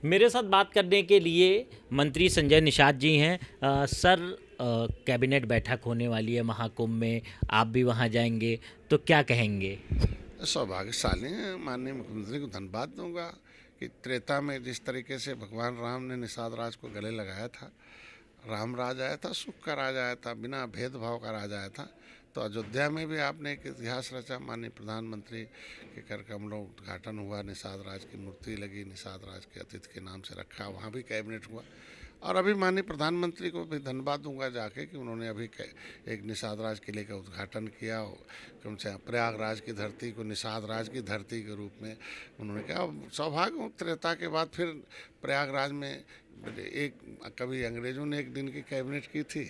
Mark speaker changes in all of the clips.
Speaker 1: मेरे साथ बात करने के लिए मंत्री संजय निषाद जी हैं। सर, कैबिनेट बैठक होने वाली है महाकुंभ में, आप भी वहां जाएंगे, तो क्या कहेंगे?
Speaker 2: सौभाग्यशाली हैं। माननीय मुख्यमंत्री को धन्यवाद दूंगा कि त्रेता में जिस तरीके से भगवान राम ने निषाद राज को गले लगाया था, राम राज आया था, सुख का राज आया था, बिना भेदभाव का राज आया था। तो अयोध्या में भी आपने एक इतिहास रचा। माननीय प्रधानमंत्री के कर कमलों उद्घाटन हुआ, निषाद राज की मूर्ति लगी, निषाद राज के अतिथि के नाम से रखा, वहाँ भी कैबिनेट हुआ। और अभी माननीय प्रधानमंत्री को भी धन्यवाद दूंगा जाके कि उन्होंने अभी एक निषाद राज किले का उद्घाटन किया। कम से प्रयागराज की धरती को निषाद राज की धरती के रूप में उन्होंने कहा। सौभाग्य त्रेता के बाद फिर प्रयागराज में एक कभी अंग्रेज़ों ने एक दिन की कैबिनेट की थी,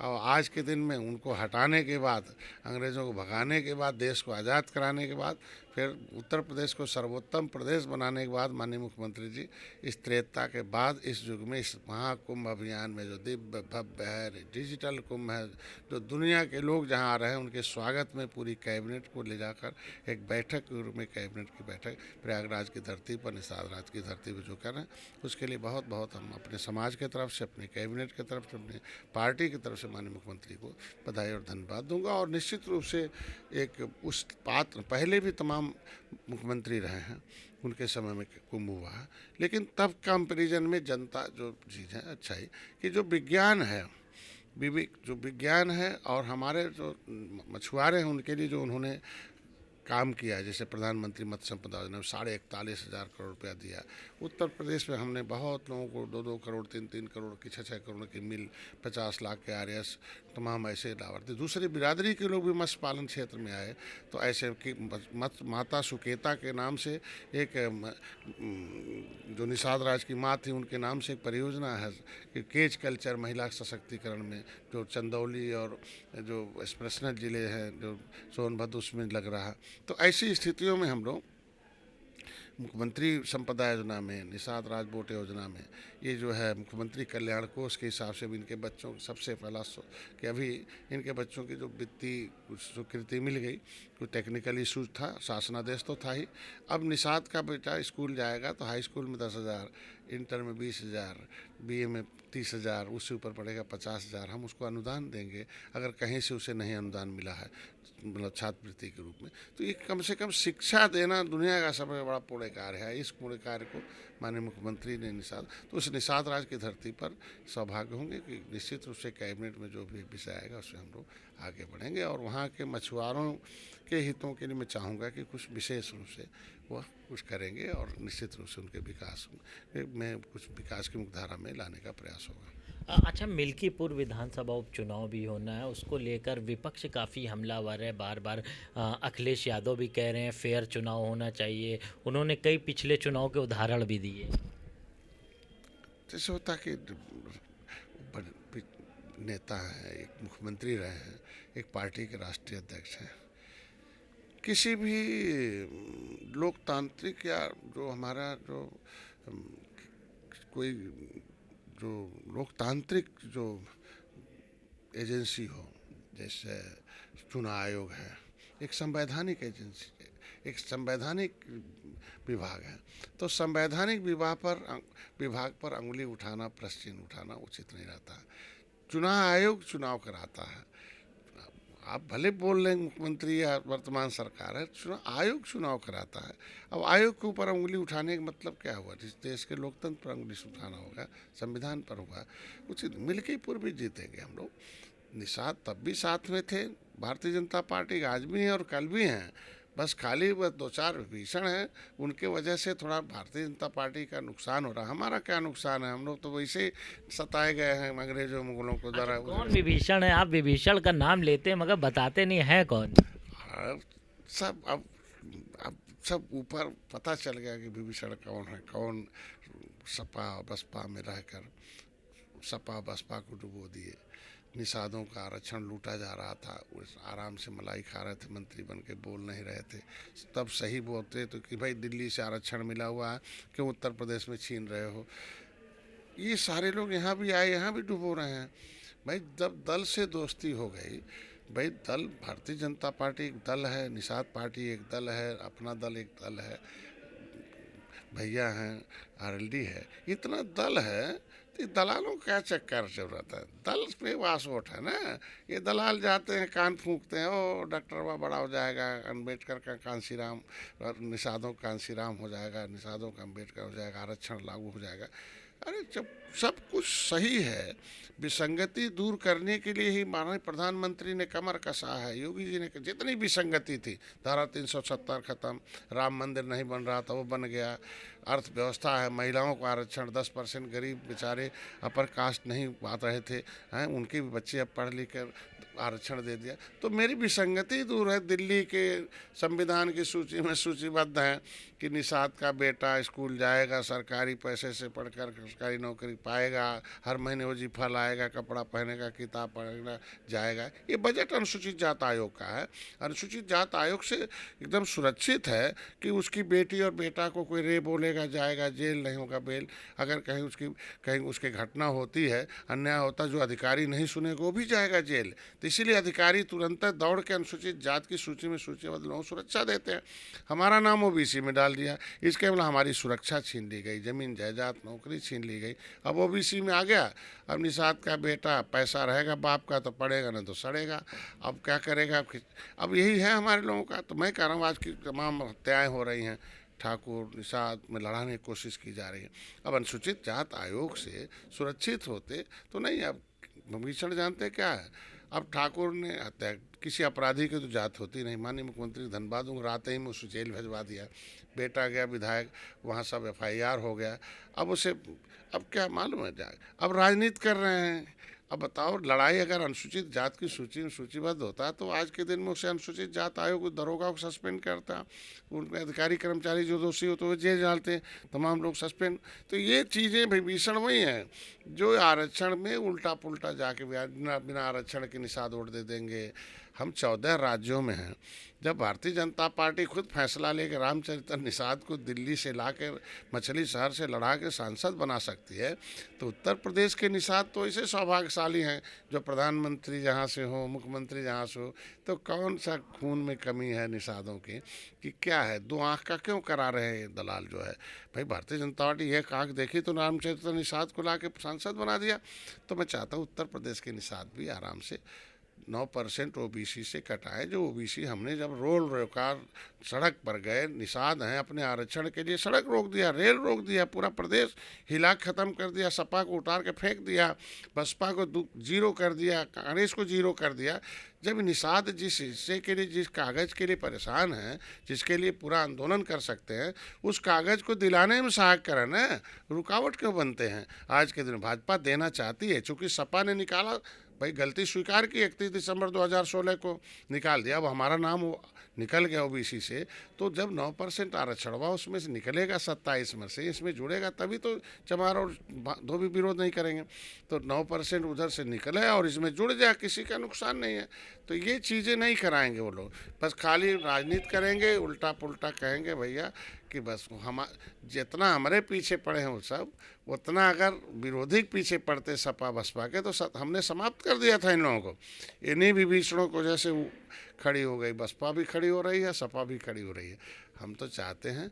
Speaker 2: और आज के दिन में उनको हटाने के बाद, अंग्रेज़ों को भगाने के बाद, देश को आज़ाद कराने के बाद, फिर उत्तर प्रदेश को सर्वोत्तम प्रदेश बनाने के बाद माननीय मुख्यमंत्री जी इस त्रेता के बाद इस युग में इस महाकुंभ अभियान में जो दिव्य भव्य है, डिजिटल कुंभ है, जो दुनिया के लोग जहाँ आ रहे हैं उनके स्वागत में पूरी कैबिनेट को ले जाकर एक बैठक के रूप में कैबिनेट की बैठक प्रयागराज की धरती पर, निषाद राज की धरती पर जो कर रहे हैं, उसके लिए बहुत बहुत हम अपने समाज की तरफ से, अपने कैबिनेट की तरफ से, अपनी पार्टी की तरफ से माननीय मुख्यमंत्री को बधाई और धन्यवाद दूंगा। और निश्चित रूप से एक उस पात्र पहले भी तमाम मुख्यमंत्री रहे हैं, उनके समय में कुंभ हुआ है, लेकिन तब कंपेरिजन में जनता जो चीज़ है अच्छा ही कि जो विज्ञान है, जो विज्ञान है और हमारे जो मछुआरे हैं उनके लिए जो उन्होंने काम किया है, जैसे प्रधानमंत्री मत्स्य संपदा योजना में 41,500 करोड़ रुपया दिया। उत्तर प्रदेश में हमने बहुत लोगों को 2-2 करोड़, 3-3 करोड़ की, 6-6 करोड़ की मिल, 50 लाख के आरएस, तमाम ऐसे लाभार्थी, दूसरी बिरादरी के लोग भी मत्स्य पालन क्षेत्र में आए। तो ऐसे कि माता सुकेता के नाम से एक जो निषाद राज की माँ थी उनके नाम से एक परियोजना है कि केज कल्चर महिला सशक्तिकरण में, जो चंदौली और जो एक्सप्रेशनल जिले हैं जो सोनभद्र उसमें लग रहा है। तो ऐसी स्थितियों में हम लोग मुख्यमंत्री संपदा योजना में, निषाद राज बोट योजना में, ये जो है मुख्यमंत्री कल्याण कोष के हिसाब से भी इनके बच्चों सबसे पहला कि अभी इनके बच्चों की जो वित्तीय कुछ स्वीकृति मिल गई, कोई टेक्निकल इशूज था, शासनादेश तो था ही। अब निषाद का बेटा स्कूल जाएगा तो हाई स्कूल में 10,000, इंटर में 20,000, बीए में 30,000, उससे ऊपर पड़ेगा 50,000, हम उसको अनुदान देंगे अगर कहीं से उसे नहीं अनुदान मिला है, मतलब छात्रवृत्ति के रूप में। तो ये कम से कम शिक्षा देना दुनिया का सबसे बड़ा पुण्य कार्य है। इस पुण्य कार्य को माननीय मुख्यमंत्री ने निषाद, तो उस निषाद राज की धरती पर सौभाग्य होंगे कि निश्चित रूप से कैबिनेट में जो भी विषय आएगा उससे हम लोग आगे बढ़ेंगे। और वहाँ के मछुआरों के हितों के लिए मैं चाहूँगा कि कुछ विशेष रूप से वह कुछ करेंगे और निश्चित रूप से उनके विकास में कुछ विकास की मुख्यधारा में लाने का प्रयास होगा।
Speaker 1: अच्छा, मिल्कीपुर विधानसभा उपचुनाव भी होना है, उसको लेकर विपक्ष काफ़ी हमलावर है। बार बार अखिलेश यादव भी कह रहे हैं फेयर चुनाव होना चाहिए। उन्होंने कई पिछले चुनाव के उदाहरण भी दिए।
Speaker 2: जैसे होता कि नेता हैं, एक मुख्यमंत्री रहे हैं, एक पार्टी के राष्ट्रीय अध्यक्ष हैं, किसी भी लोकतांत्रिक या जो हमारा जो कोई जो लोकतांत्रिक जो एजेंसी हो, जैसे चुनाव आयोग है, एक संवैधानिक एजेंसी, एक संवैधानिक विभाग है। तो संवैधानिक विभाग पर अंगुली उठाना, प्रश्न चिन्ह उठाना उचित नहीं रहता है। चुनाव आयोग चुनाव कराता है। आप भले बोल रहे हैं मुख्यमंत्री या वर्तमान सरकार है, चुनाव आयोग चुनाव कराता है। अब आयोग के ऊपर उंगली उठाने का मतलब क्या हुआ? जिस देश के लोकतंत्र पर उंगली उठाना होगा, संविधान पर होगा। उचित मिल्कीपुर भी जीतेंगे हम लोग। निषाद तब भी साथ में थे भारतीय जनता पार्टी के, आज भी हैं और कल भी हैं। बस खाली वह 2-4 विभीषण हैं, उनके वजह से थोड़ा भारतीय जनता पार्टी का नुकसान हो रहा है। हमारा क्या नुकसान है? हम लोग तो वैसे सताए गए हैं अंग्रेजों मुगलों को द्वारा।
Speaker 1: अच्छा, कौन विभीषण है? आप विभीषण का नाम लेते हैं मगर बताते नहीं है कौन।
Speaker 2: सब अब सब ऊपर पता चल गया कि विभीषण कौन है, कौन सपा बसपा में रहकर सपा बसपा को डुबो दिए। निषादों का आरक्षण लूटा जा रहा था, उस आराम से मलाई खा रहे थे, मंत्री बन के बोल नहीं रहे थे। तब सही बोलते तो कि भाई दिल्ली से आरक्षण मिला हुआ है, क्यों उत्तर प्रदेश में छीन रहे हो? ये सारे लोग यहाँ भी आए, यहाँ भी डुबो रहे हैं। भाई जब दल से दोस्ती हो गई, भाई दल भारतीय जनता पार्टी एक दल है, निषाद पार्टी एक दल है, अपना दल एक दल है, भैया हैं, आरएलडी है, इतना दल है, तो ये दलालों का क्या चक्कर चल रहा है? दल पे वासोट है ना। ये दलाल जाते हैं, कान फूंकते हैं, ओ डॉक्टर हुआ बड़ा हो जाएगा, अम्बेडकर का कांसीराम और निषादों का कांसीराम हो जाएगा, निषादों का अम्बेडकर हो जाएगा, आरक्षण लागू हो जाएगा। अरे जब सब कुछ सही है, विसंगति दूर करने के लिए ही माननीय प्रधानमंत्री ने कमर कसा है, योगी जी ने। जितनी विसंगति थी, धारा 370 खत्म, राम मंदिर नहीं बन रहा था वो बन गया, अर्थव्यवस्था है, महिलाओं को आरक्षण 10%, गरीब बेचारे अपर कास्ट नहीं बात रहे थे हैं, उनके भी बच्चे अब पढ़ लिख कर आरक्षण दे दिया। तो मेरी विसंगति दूर है। दिल्ली के संविधान की सूची में सूचीबद्ध है कि निषाद का बेटा स्कूल जाएगा, सरकारी पैसे से पढ़कर सरकारी नौकरी पाएगा, हर महीने वजीफा लाएगा, कपड़ा पहनेगा, किताब पढ़ेगा, जाएगा। ये बजट अनुसूचित जात आयोग का है। अनुसूचित जात आयोग से एकदम सुरक्षित है कि उसकी बेटी और बेटा को कोई रे बोलेगा, जाएगा, जेल नहीं होगा, बेल। अगर कहीं उसकी घटना होती है, अन्याय होता, जो अधिकारी नहीं सुनेगा वो भी जाएगा जेल। तो इसीलिए अधिकारी तुरंत दौड़ के अनुसूचित जात की सूची में सूचीबद्ध लोगों को सुरक्षा देते हैं। हमारा नाम ओबीसी में डाल दिया, इसके मतलब हमारी सुरक्षा छीन ली गई, जमीन जायदाद नौकरी छीन ली गई। अब ओबीसी में आ गया, अब निषाद का बेटा पैसा रहेगा बाप का तो पढ़ेगा, नहीं तो सड़ेगा। अब क्या करेगा? अब यही है हमारे लोगों का। तो मैं कह रहा हूँ आज की तमाम हत्याएँ हो रही हैं, ठाकुर निषाद में लड़ाने की कोशिश की जा रही है। अब अनुसूचित जात आयोग से सुरक्षित होते तो नहीं। अब भीषण जानते क्या है? अब ठाकुर ने हत्या, किसी अपराधी की तो जात होती नहीं। माननीय मुख्यमंत्री धनबाद को रात ही में उसे जेल भिजवा दिया, बेटा गया विधायक, वहाँ सब एफआईआर हो गया। अब उसे अब क्या मालूम है जाए, अब राजनीति कर रहे हैं। अब बताओ, लड़ाई अगर अनुसूचित जात की सूची में सूचीबद्ध होता तो आज के दिन में उसे अनुसूचित जात आयोग दरोगा को सस्पेंड करता, उनके अधिकारी कर्मचारी जो दोषी हो तो वो जेल डालते, तमाम लोग सस्पेंड। तो ये चीज़ें विभीषण वही हैं जो आरक्षण में उल्टा पुल्टा जाके बिना बिना आरक्षण के निषाद वोट दे देंगे। हम 14 राज्यों में हैं। जब भारतीय जनता पार्टी खुद फैसला लेकर रामचरित्र निषाद को दिल्ली से लाकर मछली शहर से लड़ा के सांसद बना सकती है, तो उत्तर प्रदेश के निषाद तो ऐसे सौभाग्यशाली हैं जो प्रधानमंत्री जहाँ से हो, मुख्यमंत्री जहाँ से हो। तो कौन सा खून में कमी है निषादों की कि क्या है? दो आँख का क्यों करा रहे हैं दलाल जो है? भाई भारतीय जनता पार्टी एक आँख देखी तो रामचरित्र निषाद को ला के सांसद बना दिया। तो मैं चाहता हूँ उत्तर प्रदेश के निषाद भी आराम से 9% ओबीसी से कटाए। जो ओबीसी हमने जब रोल रोकार सड़क पर गए, निषाद हैं, अपने आरक्षण के लिए सड़क रोक दिया, रेल रोक दिया, पूरा प्रदेश हिला ख़त्म कर दिया, सपा को उतार के फेंक दिया, बसपा को जीरो कर दिया, कांग्रेस को जीरो कर दिया। जब निषाद जिस हिस्से के लिए, जिस कागज़ के लिए परेशान हैं, जिसके लिए पूरा आंदोलन कर सकते हैं, उस कागज़ को दिलाने में सहायक करें ना, रुकावट क्यों बनते हैं? आज के दिन भाजपा देना चाहती है, चूँकि सपा ने निकाला, भाई गलती स्वीकार की, 31 दिसंबर 2016 को निकाल दिया। अब हमारा नाम निकल गया ओबीसी से, तो जब 9% आरक्षण हुआ उसमें से निकलेगा 27 में से, इसमें जुड़ेगा तभी तो चमार और धोबी विरोध नहीं करेंगे। तो 9% उधर से निकले और इसमें जुड़ जाए, किसी का नुकसान नहीं है। तो ये चीज़ें नहीं कराएंगे वो लोग, बस खाली राजनीति करेंगे, उल्टा पुल्टा कहेंगे भैया कि बस हम जितना हमारे पीछे पड़े हैं वो सब, उतना अगर विरोधी पीछे पड़ते सपा बसपा के तो हमने समाप्त कर दिया था इन लोगों को। इन्हीं विभीषणों को जैसे वो खड़ी हो गई, बसपा भी खड़ी हो रही है, सपा भी खड़ी हो रही है। हम तो चाहते हैं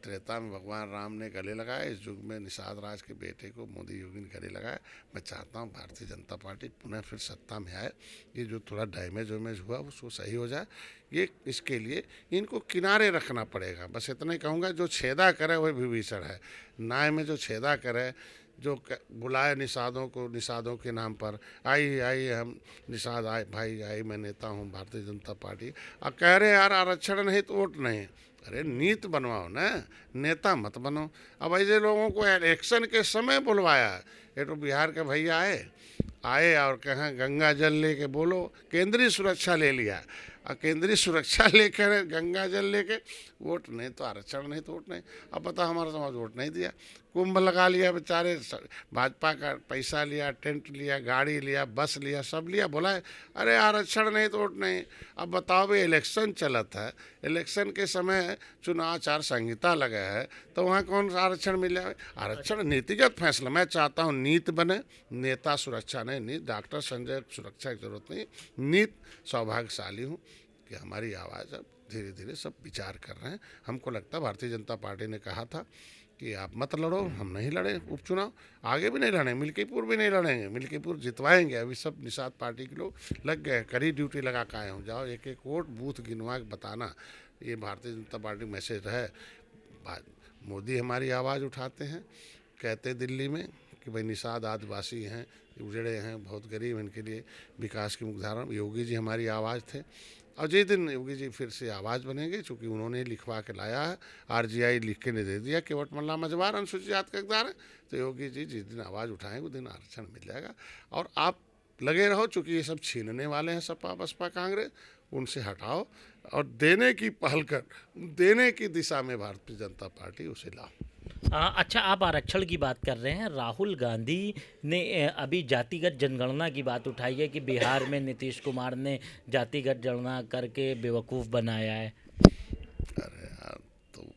Speaker 2: त्रेता में भगवान राम ने गले लगाए, इस युग में निषाद राज के बेटे को मोदी योगी ने गले लगाए। मैं चाहता हूँ भारतीय जनता पार्टी पुनः फिर सत्ता में आए, ये जो थोड़ा डैमेज हुआ वो सही हो जाए। ये इसके लिए इनको किनारे रखना पड़ेगा। बस इतना ही कहूँगा, जो छेदा करे वही विभीषण है। न्याय में जो छेदा करे, जो बुलाए निषादों को निषादों के नाम पर, आई हम निषाद आए भाई, आई मैं नेता हूँ भारतीय जनता पार्टी, और कह रहे यार आरक्षण नहीं तो वोट नहीं। अरे नीति बनवाओ ना, नेता मत बनो। अब ऐसे लोगों को इलेक्शन के समय बुलवाया। ये तो बिहार के भैया आए और कहें गंगा जल लेके बोलो, केंद्रीय सुरक्षा ले लिया, और केंद्रीय सुरक्षा लेकर गंगा जल लेके वोट नहीं तो आरक्षण नहीं तो वोट नहीं। अब पता हमारा समाज वोट नहीं दिया, कुंभ लगा लिया बेचारे, भाजपा का पैसा लिया, टेंट लिया, गाड़ी लिया, बस लिया, सब लिया, बोला अरे आरक्षण नहीं तो वोट नहीं। अब बताओ भाई, इलेक्शन चलत है, इलेक्शन के समय चुनाव आचार संहिता लगा है, तो वहाँ कौन सा आरक्षण मिल जाए? आरक्षण नीतिगत फैसला। मैं चाहता हूँ नीति बने, नेता सुरक्षा नहीं, नीति। डॉक्टर संजय सुरक्षा की जरूरत नहीं, नीति। सौभाग्यशाली हूँ कि हमारी आवाज़ अब धीरे धीरे सब विचार कर रहे हैं। हमको लगता है भारतीय जनता पार्टी ने कहा था कि आप मत लड़ो, हम नहीं लड़े उपचुनाव, आगे भी नहीं लड़ेंगे, मिल्कीपुर भी नहीं लड़ेंगे, मिल्कीपुर जितवाएंगे। अभी सब निषाद पार्टी के लोग लग गए, कड़ी ड्यूटी लगा के आए हो, जाओ एक एक वोट बूथ गिनवा के बताना। ये भारतीय जनता पार्टी मैसेज है। मोदी हमारी आवाज़ उठाते हैं, कहते दिल्ली में कि भाई निषाद आदिवासी हैं, उजड़े हैं, बहुत गरीब, इनके लिए विकास की मुख्यधारा। योगी जी हमारी आवाज़ थे, और जिस दिन योगी जी फिर से आवाज़ बनेंगे, चूँकि उन्होंने लिखवा के लाया है, आरजीआई लिख के ने दे दिया केवट मल्ला मझवार अनुसूचित जाति का हकदार है, तो योगी जी जिस दिन आवाज़ उठाएंगे उस दिन आरक्षण मिल जाएगा। और आप लगे रहो, चूँकि ये सब छीनने वाले हैं सपा बसपा कांग्रेस, उनसे हटाओ और देने की पहल कर, देने की दिशा में भारतीय जनता पार्टी उसे लाओ।
Speaker 1: अच्छा, आप आरक्षण की बात कर रहे हैं। राहुल गांधी ने अभी जातिगत जनगणना की बात उठाई है कि बिहार में नीतीश कुमार ने जातिगत जनगणना करके बेवकूफ़ बनाया है।
Speaker 2: अरे यार, तो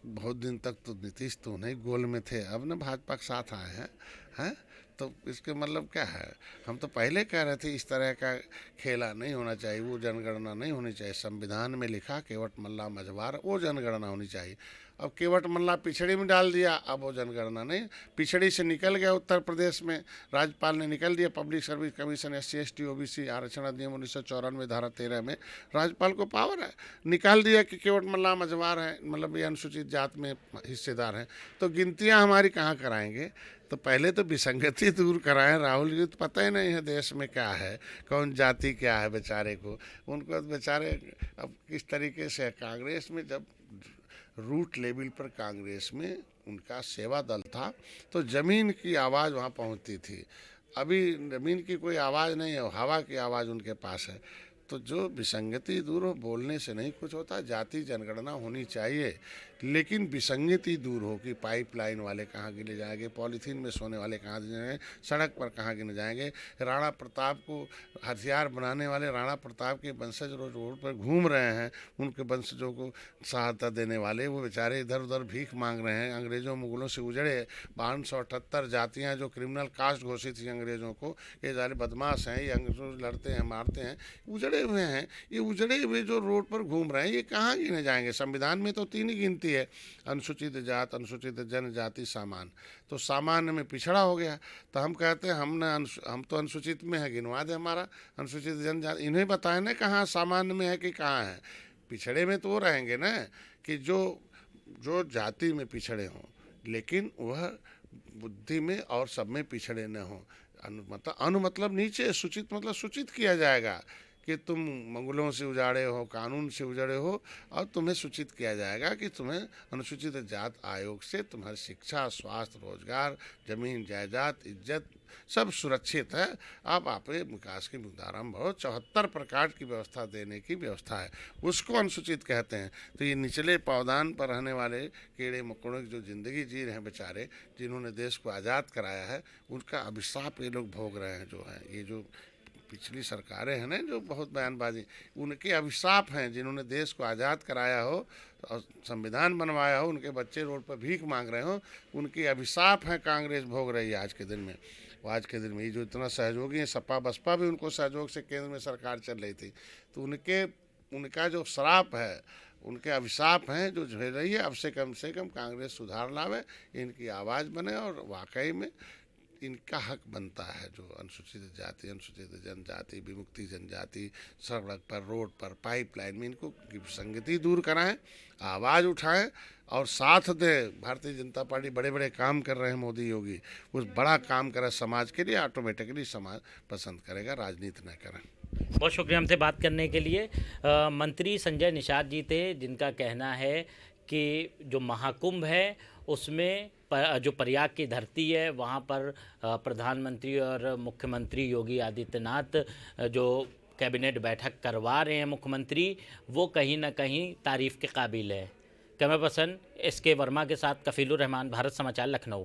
Speaker 2: बहुत दिन तक तो नीतीश तो नहीं गोल में थे, अब ना भाजपा के साथ आए हैं। तो इसके मतलब क्या है? हम तो पहले कह रहे थे इस तरह का खेला नहीं होना चाहिए, वो जनगणना नहीं होनी चाहिए। संविधान में लिखा केवट मल्ला मझवार, वो जनगणना होनी चाहिए। अब केवट मल्ला पिछड़ी में डाल दिया, अब वो जनगणना नहीं, पिछड़ी से निकल गया। उत्तर प्रदेश में राज्यपाल ने निकल दिया। Public service commission, SC ST OBC आरक्षण अधिनियम 1994 धारा 13 में राज्यपाल को पावर है, निकाल दिया कि केवट मल्ला मझवार है, मतलब ये अनुसूचित जात में हिस्सेदार हैं। तो गिनतियाँ हमारी कहाँ कराएंगे? तो पहले तो विसंगति दूर कराएं। राहुल जी तो पता ही नहीं है देश में क्या है, कौन जाति क्या है बेचारे को। उनको बेचारे अब किस तरीके से कांग्रेस में, जब रूट लेवल पर कांग्रेस में उनका सेवा दल था तो ज़मीन की आवाज़ वहाँ पहुँचती थी। अभी ज़मीन की कोई आवाज़ नहीं है, हवा की आवाज़ उनके पास है। तो जो विसंगति दूर हो, बोलने से नहीं कुछ होता। जाति जनगणना होनी चाहिए, लेकिन विसंगति दूर हो कि पाइपलाइन वाले कहाँ गिने जाएंगे, पॉलीथीन में सोने वाले कहाँ गिने जाएंगे, सड़क पर कहाँ गिने जाएंगे। राणा प्रताप को हथियार बनाने वाले राणा प्रताप के वंशज रोड पर घूम रहे हैं, उनके वंशजों को सहायता देने वाले वो बेचारे इधर उधर भीख मांग रहे हैं। अंग्रेज़ों मुगलों से उजड़े 578 जातियाँ जो क्रिमिनल कास्ट घोषित थी अंग्रेज़ों को, ये सारे बदमाश हैं, ये अंग्रेज़ों से लड़ते हैं, मारते हैं, उजड़े हुए हैं। ये उजड़े हुए जो रोड पर घूम रहे हैं, ये कहाँ गिने जाएंगे? संविधान में तो 3 ही गिनती है, अनुसूचित जात, अनुसूचित जनजाति, सामान्य। तो सामान्य में पिछड़ा हो गया, तो हम कहते हैं हम तो अनुसूचित में है, गिनवा दे हमारा अनुसूचित जनजाति। इन्हें बताए ना कहाँ सामान्य में है कि कहाँ है। पिछड़े में तो वो रहेंगे ना कि जो जाति में पिछड़े हों, लेकिन वह बुद्धि में और सब में पिछड़े न हों। अनु मतलब नीचे, सूचित मतलब सूचित किया जाएगा कि तुम मंगलों से उजाड़े हो, कानून से उजड़े हो, और तुम्हें सूचित किया जाएगा कि तुम्हें अनुसूचित जात आयोग से तुम्हारी शिक्षा, स्वास्थ्य, रोजगार, जमीन जायदाद, इज्जत सब सुरक्षित है। आप आपके विकास की मुख्यधारा में बहुत 74 प्रकार की व्यवस्था देने की व्यवस्था है, उसको अनुसूचित कहते हैं। तो ये निचले पावदान पर रहने वाले कीड़े मकोड़ों की जो ज़िंदगी जी रहे हैं बेचारे, जिन्होंने देश को आज़ाद कराया है, उनका अभिशाप ये लोग भोग रहे हैं। जो है ये जो पिछली सरकारें हैं ना, जो बहुत बयानबाजी, उनके अभिशाप हैं। जिन्होंने देश को आज़ाद कराया हो और संविधान बनवाया हो, उनके बच्चे रोड पर भीख मांग रहे हो, उनके अभिशाप हैं कांग्रेस भोग रही है आज के दिन में। आज के दिन में ये जो इतना सहयोगी है, सपा बसपा भी उनको सहयोग से केंद्र में सरकार चल रही थी, तो उनका जो श्राप है, उनके अभिशाप हैं जो झेल रही है। अब से कम कांग्रेस सुधार लावे, इनकी आवाज़ बने और वाकई में इनका हक बनता है। जो अनुसूचित जाति, अनुसूचित जनजाति, विमुक्ति जनजाति, सड़क पर, रोड पर, पाइपलाइन में, इनको संगति दूर कराएं, आवाज़ उठाएं और साथ दें। भारतीय जनता पार्टी बड़े बड़े काम कर रहे हैं, मोदी योगी उस बड़ा काम करे समाज के लिए, ऑटोमेटिकली समाज पसंद करेगा, राजनीति न करें।
Speaker 1: बहुत शुक्रिया हमसे बात करने के लिए। मंत्री संजय निषाद जी थे, जिनका कहना है कि जो महाकुंभ है उसमें जो प्रयाग की धरती है वहाँ पर प्रधानमंत्री और मुख्यमंत्री योगी आदित्यनाथ जो कैबिनेट बैठक करवा रहे हैं मुख्यमंत्री, वो कहीं ना कहीं तारीफ़ के काबिल है। कैमरा पर्सन SK वर्मा के साथ कफीलुर रहमान, भारत समाचार, लखनऊ।